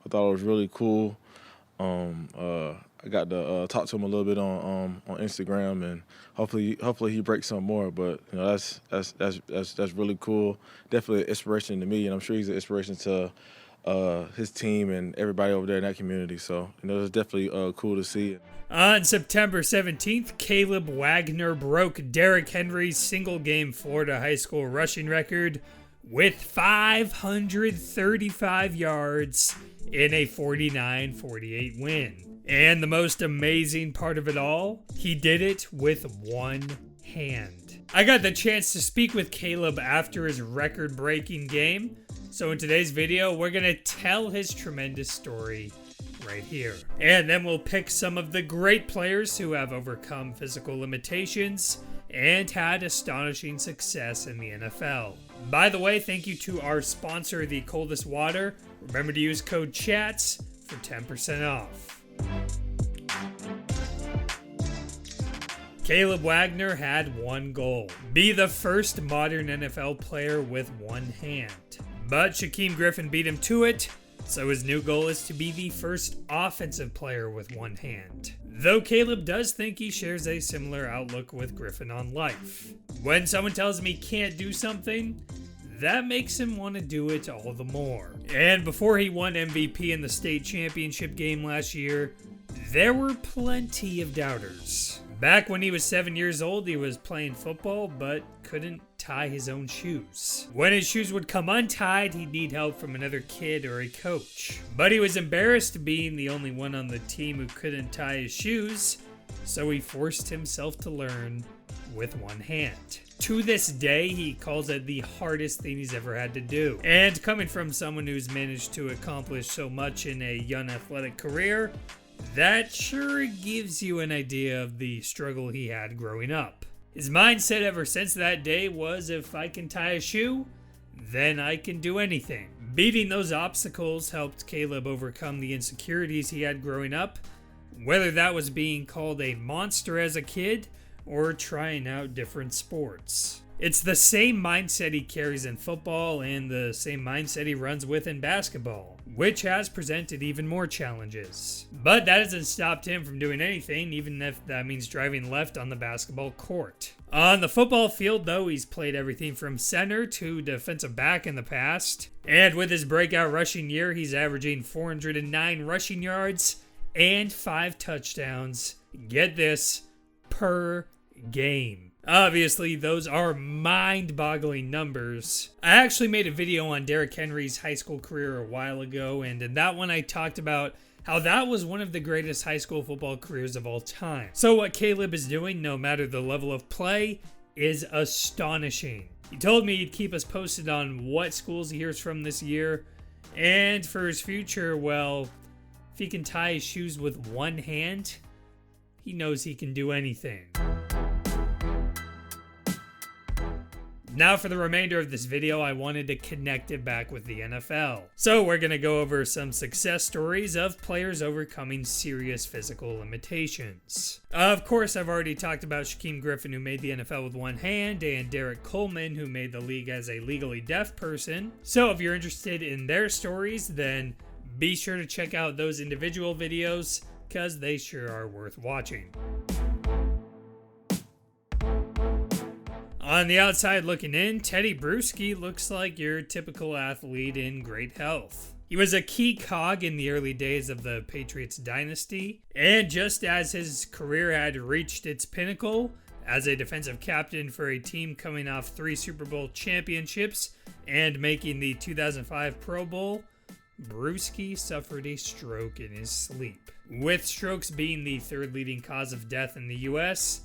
I thought it was really cool. I got to talk to him a little bit on Instagram, and hopefully he breaks some more. But that's really cool. Definitely an inspiration to me, and I'm sure he's an inspiration to his team and everybody over there in that community. So it's definitely cool to see. On September 17th, Kayleb Wagner broke Derrick Henry's single-game Florida high school rushing record with 535 yards in a 49-48 win. And the most amazing part of it all, he did it with one hand. I got the chance to speak with Kayleb after his record-breaking game, so in today's video, we're going to tell his tremendous story right here. And then we'll pick some of the great players who have overcome physical limitations and had astonishing success in the NFL. By the way, thank you to our sponsor, The Coldest Water. Remember to use code CHATS for 10% off. Kayleb Wagner had one goal: be the first modern NFL player with one hand. But Shaquem Griffin beat him to it, so his new goal is to be the first offensive player with one hand. Though Kayleb does think he shares a similar outlook with Griffin on life. When someone tells him he can't do something, that makes him want to do it all the more. And before he won MVP in the state championship game last year, there were plenty of doubters. Back when he was 7 years old, he was playing football, but couldn't tie his own shoes. When his shoes would come untied, he'd need help from another kid or a coach. But he was embarrassed being the only one on the team who couldn't tie his shoes, so he forced himself to learn with one hand. To this day, he calls it the hardest thing he's ever had to do. And coming from someone who's managed to accomplish so much in a young athletic career, that sure gives you an idea of the struggle he had growing up. His mindset ever since that day was, if I can tie a shoe, then I can do anything. Beating those obstacles helped Kayleb overcome the insecurities he had growing up, whether that was being called a monster as a kid or trying out different sports. It's the same mindset he carries in football and the same mindset he runs with in basketball, which has presented even more challenges. But that hasn't stopped him from doing anything, even if that means driving left on the basketball court. On the football field, though, he's played everything from center to defensive back in the past. And with his breakout rushing year, he's averaging 409 rushing yards and 5 touchdowns. Get this, per game. Obviously, those are mind-boggling numbers. I actually made a video on Derrick Henry's high school career a while ago, and in that one I talked about how that was one of the greatest high school football careers of all time. So what Kayleb is doing, no matter the level of play, is astonishing. He told me he'd keep us posted on what schools he hears from this year, and for his future, well, if he can tie his shoes with one hand, he knows he can do anything. Now for the remainder of this video, I wanted to connect it back with the NFL. So we're going to go over some success stories of players overcoming serious physical limitations. Of course, I've already talked about Shaquem Griffin, who made the NFL with one hand, and Derrick Coleman, who made the league as a legally deaf person. So if you're interested in their stories, then be sure to check out those individual videos, because they sure are worth watching. On the outside looking in, Teddy Bruschi looks like your typical athlete in great health. He was a key cog in the early days of the Patriots dynasty, and just as his career had reached its pinnacle as a defensive captain for a team coming off 3 Super Bowl championships and making the 2005 Pro Bowl, Bruschi suffered a stroke in his sleep. With strokes being the 3rd leading cause of death in the US,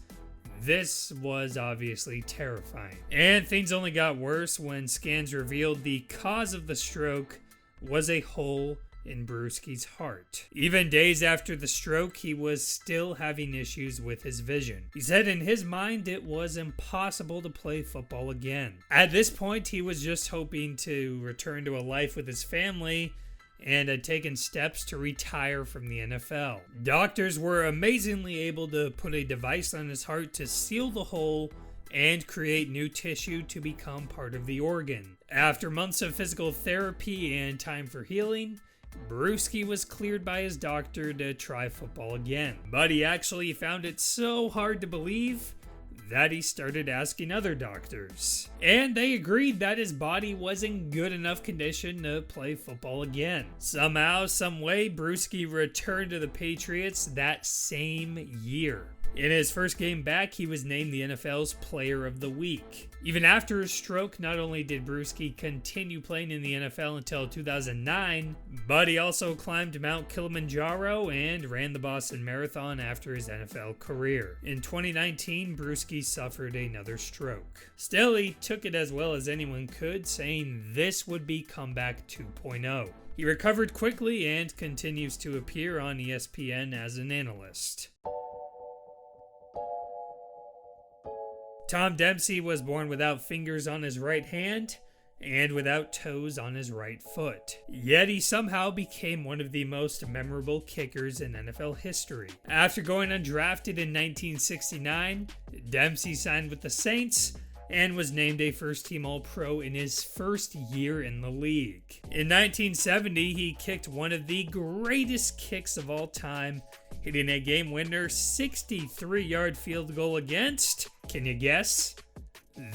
this was obviously terrifying. And things only got worse when scans revealed the cause of the stroke was a hole in Bruschi's heart. Even days after the stroke, he was still having issues with his vision. He said in his mind it was impossible to play football again. At this point, he was just hoping to return to a life with his family and had taken steps to retire from the NFL. Doctors were amazingly able to put a device on his heart to seal the hole and create new tissue to become part of the organ. After months of physical therapy and time for healing, Brewski was cleared by his doctor to try football again, but he actually found it so hard to believe that he started asking other doctors. And they agreed that his body was in good enough condition to play football again. Somehow, someway, Brewski returned to the Patriots that same year. In his first game back, he was named the NFL's Player of the Week. Even after his stroke, not only did Brewski continue playing in the NFL until 2009, but he also climbed Mount Kilimanjaro and ran the Boston Marathon after his NFL career. In 2019, Brewski suffered another stroke. Still, he took it as well as anyone could, saying this would be comeback 2.0. He recovered quickly and continues to appear on ESPN as an analyst. Tom Dempsey was born without fingers on his right hand and without toes on his right foot. Yet he somehow became one of the most memorable kickers in NFL history. After going undrafted in 1969, Dempsey signed with the Saints and was named a first-team All-Pro in his first year in the league. In 1970, he kicked one of the greatest kicks of all time, hitting a game-winner 63-yard field goal against, can you guess?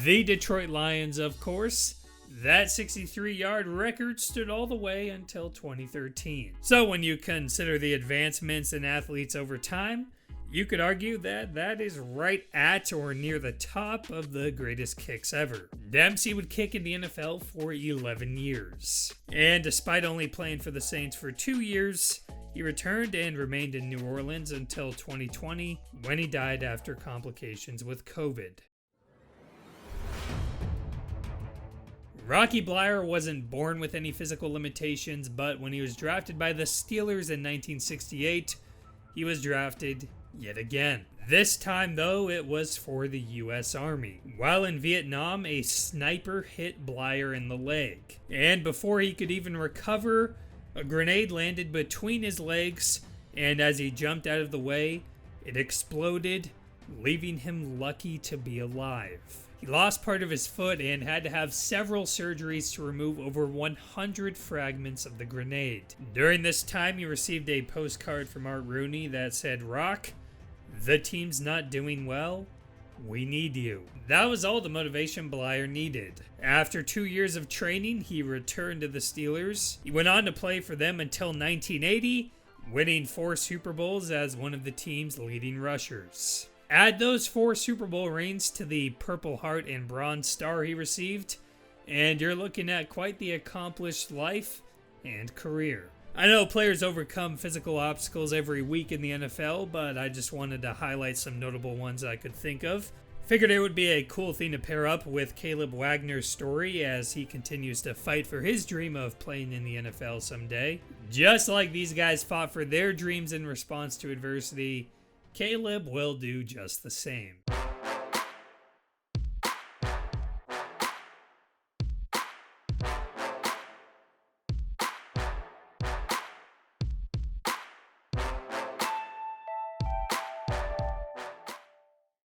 The Detroit Lions, of course. That 63-yard record stood all the way until 2013. So when you consider the advancements in athletes over time, you could argue that that is right at or near the top of the greatest kicks ever. Dempsey would kick in the NFL for 11 years. And despite only playing for the Saints for 2 years, he returned and remained in New Orleans until 2020, when he died after complications with COVID. Rocky Bleier wasn't born with any physical limitations, but when he was drafted by the Steelers in 1968, he was drafted yet again. This time, though, it was for the U.S. Army. While in Vietnam, a sniper hit Bleier in the leg, and before he could even recover, a grenade landed between his legs, and as he jumped out of the way, it exploded, leaving him lucky to be alive. He lost part of his foot and had to have several surgeries to remove over 100 fragments of the grenade. During this time, he received a postcard from Art Rooney that said, "Rock, the team's not doing well. We need you." That was all the motivation Bleier needed. After 2 years of training, he returned to the Steelers. He went on to play for them until 1980, winning 4 Super Bowls as one of the team's leading rushers. Add those 4 Super Bowl reigns to the Purple Heart and Bronze Star he received, and you're looking at quite the accomplished life and career. I know players overcome physical obstacles every week in the NFL, but I just wanted to highlight some notable ones I could think of. Figured it would be a cool thing to pair up with Kayleb Wagner's story as he continues to fight for his dream of playing in the NFL someday. Just like these guys fought for their dreams in response to adversity, Kayleb will do just the same.